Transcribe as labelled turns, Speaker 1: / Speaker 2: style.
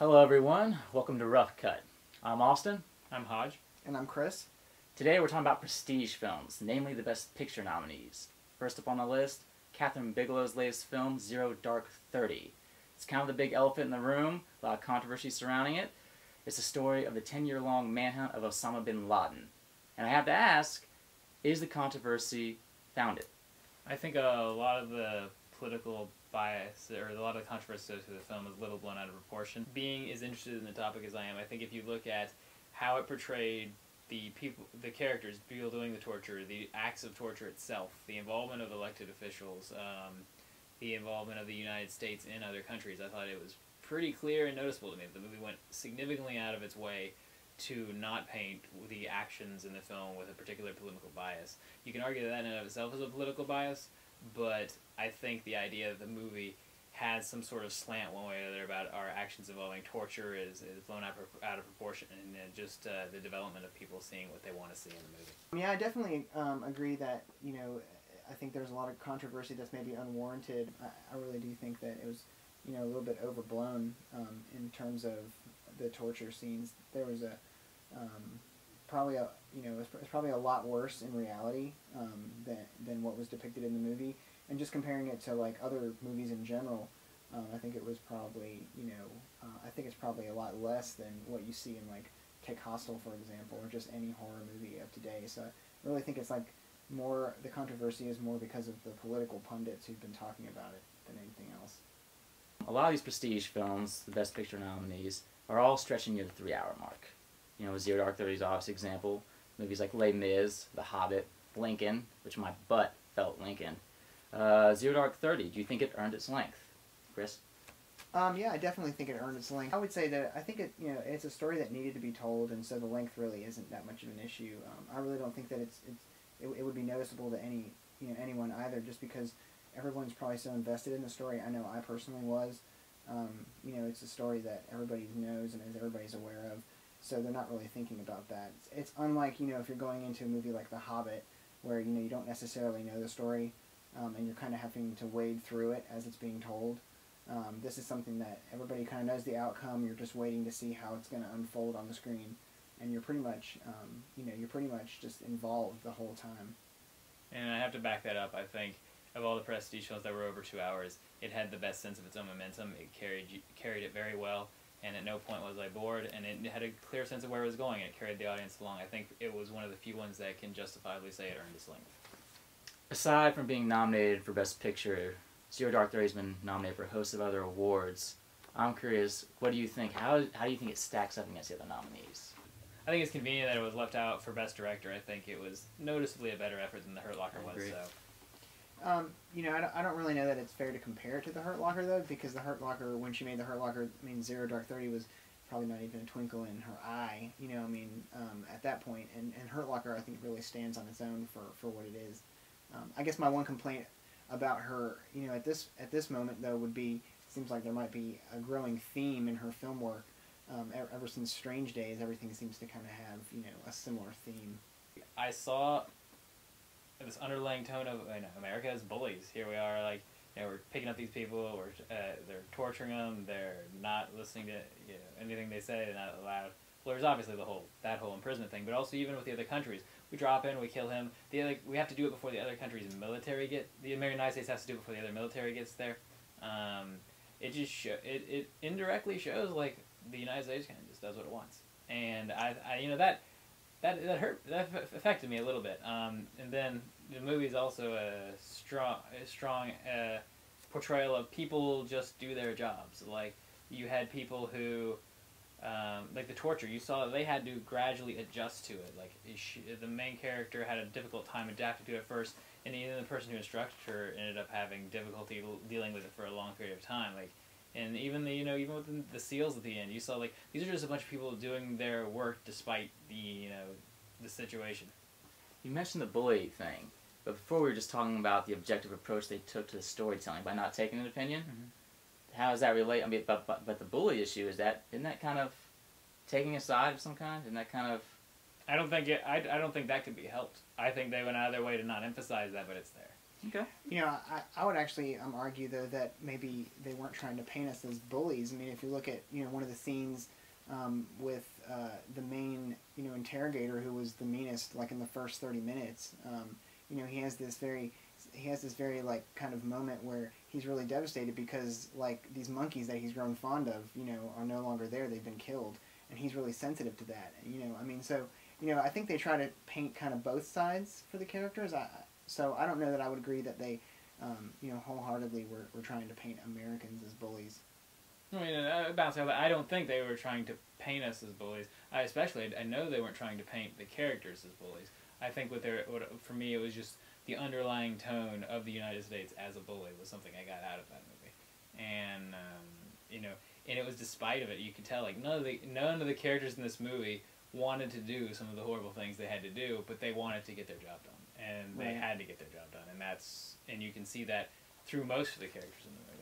Speaker 1: Hello everyone, welcome to Rough Cut. I'm Austin.
Speaker 2: I'm Hodge.
Speaker 3: And I'm Chris.
Speaker 1: Today we're talking about prestige films, namely the Best Picture nominees. First up on the list, Catherine Bigelow's latest film, Zero Dark 30. It's kind of the big elephant in the room, a lot of controversy surrounding it. It's the story of the 10-year-long manhunt of Osama bin Laden. And I have to ask, is the controversy founded?
Speaker 2: I think a lot of the political bias, or a lot of the controversy associated with the film is a little blown out of proportion. Being as interested in the topic as I am, I think if you look at how it portrayed the people, the characters, people doing the torture, the acts of torture itself, the involvement of elected officials, the involvement of the United States in other countries, I thought it was pretty clear and noticeable to me. The movie went significantly out of its way to not paint the actions in the film with a particular political bias. You can argue that in and of itself is a political bias, but I think the idea that the movie has some sort of slant one way or the other about our actions involving torture is blown out of proportion, and just the development of people seeing what they want to see in the movie.
Speaker 3: Yeah, I definitely agree that, I think there's a lot of controversy that's maybe unwarranted. I really do think that it was, a little bit overblown in terms of the torture scenes. There was probably it's probably a lot worse in reality than what was depicted in the movie. And just comparing it to like other movies in general, I think it was probably I think it's probably a lot less than what you see in like Kick Hostel, for example, or just any horror movie of today. So I really think it's like more, the controversy is more because of the political pundits who've been talking about it than anything else.
Speaker 1: A lot of these prestige films, the Best Picture nominees, are all stretching near the 3-hour mark. Zero Dark 30 is an obvious example. Movies like Les Mis, The Hobbit, Lincoln, which my butt felt Lincoln. Zero Dark 30, do you think it earned its length? Chris?
Speaker 3: Yeah, I definitely think it earned its length. I would say that I think it's a story that needed to be told, and so the length really isn't that much of an issue. I really don't think that it would be noticeable to anyone either, just because everyone's probably so invested in the story. I know I personally was. It's a story that everybody knows and everybody's aware of, so they're not really thinking about that. It's unlike, if you're going into a movie like The Hobbit, where, you don't necessarily know the story, and you're kind of having to wade through it as it's being told. This is something that everybody kind of knows the outcome. You're just waiting to see how it's going to unfold on the screen, and you're pretty much, just involved the whole time.
Speaker 2: And I have to back that up. I think of all the prestige films that were over 2 hours, it had the best sense of its own momentum. It carried it very well, and at no point was I bored, and it had a clear sense of where it was going, and it carried the audience along. I think it was one of the few ones that can justifiably say it earned its length.
Speaker 1: Aside from being nominated for Best Picture, Zero Dark 30 has been nominated for a host of other awards. I'm curious, what do you think? How do you think it stacks up against the other nominees?
Speaker 2: I think it's convenient that it was left out for Best Director. I think it was noticeably a better effort than The Hurt Locker was. So.
Speaker 3: I don't really know that it's fair to compare it to The Hurt Locker, though, because The Hurt Locker, when she made The Hurt Locker, Zero Dark 30 was probably not even a twinkle in her eye, at that point. And Hurt Locker, I think, really stands on its own for what it is. I guess my one complaint about her, at this moment, though, would be, it seems like there might be a growing theme in her film work. Ever since Strange Days, everything seems to kind of have, a similar theme.
Speaker 2: I saw this underlying tone of America is bullies. Here we are, like, we're picking up these people, they're torturing them, they're not listening to anything they say, they're not allowed. Well, there's obviously that whole imprisonment thing, but also even with the other countries, we drop in, we kill him. We have to do it before the other countries' military the United States has to do it before the other military gets there. It indirectly shows like the United States kind of just does what it wants, and that affected me a little bit. And then the movie is also a strong portrayal of people just do their jobs. Like, you had people who, like the torture, you saw that they had to gradually adjust to it. Like, the main character had a difficult time adapting to it at first, and even the person who instructed her ended up having difficulty dealing with it for a long period of time. Like, and even even with the SEALs at the end, you saw like these are just a bunch of people doing their work despite the the situation.
Speaker 1: You mentioned the bully thing, but before we were just talking about the objective approach they took to the storytelling by not taking an opinion. Mm-hmm. How does that relate? But the bully issue, isn't that kind of taking a side of some kind? Isn't that kind of?
Speaker 2: I don't think that could be helped. I think they went out of their way to not emphasize that, but it's there.
Speaker 1: Okay.
Speaker 3: You know, I would actually argue though that maybe they weren't trying to paint us as bullies. I mean, if you look at one of the scenes with the main interrogator, who was the meanest, like in the first 30 minutes, he has this very like kind of moment where he's really devastated because like these monkeys that he's grown fond of are no longer there. They've been killed, and he's really sensitive to that. I mean, so I think they try to paint kind of both sides for the characters. So I don't know that I would agree that they wholeheartedly were trying to paint Americans as bullies.
Speaker 2: I mean, about that, I don't think they were trying to paint us as bullies. I know they weren't trying to paint the characters as bullies. I think for me, it was just the underlying tone of the United States as a bully was something I got out of that movie, and and it was despite of it. You could tell like none of the characters in this movie wanted to do some of the horrible things they had to do, but they wanted to get their job done, and they had to get their job done, and you can see that through most of the characters in the movie.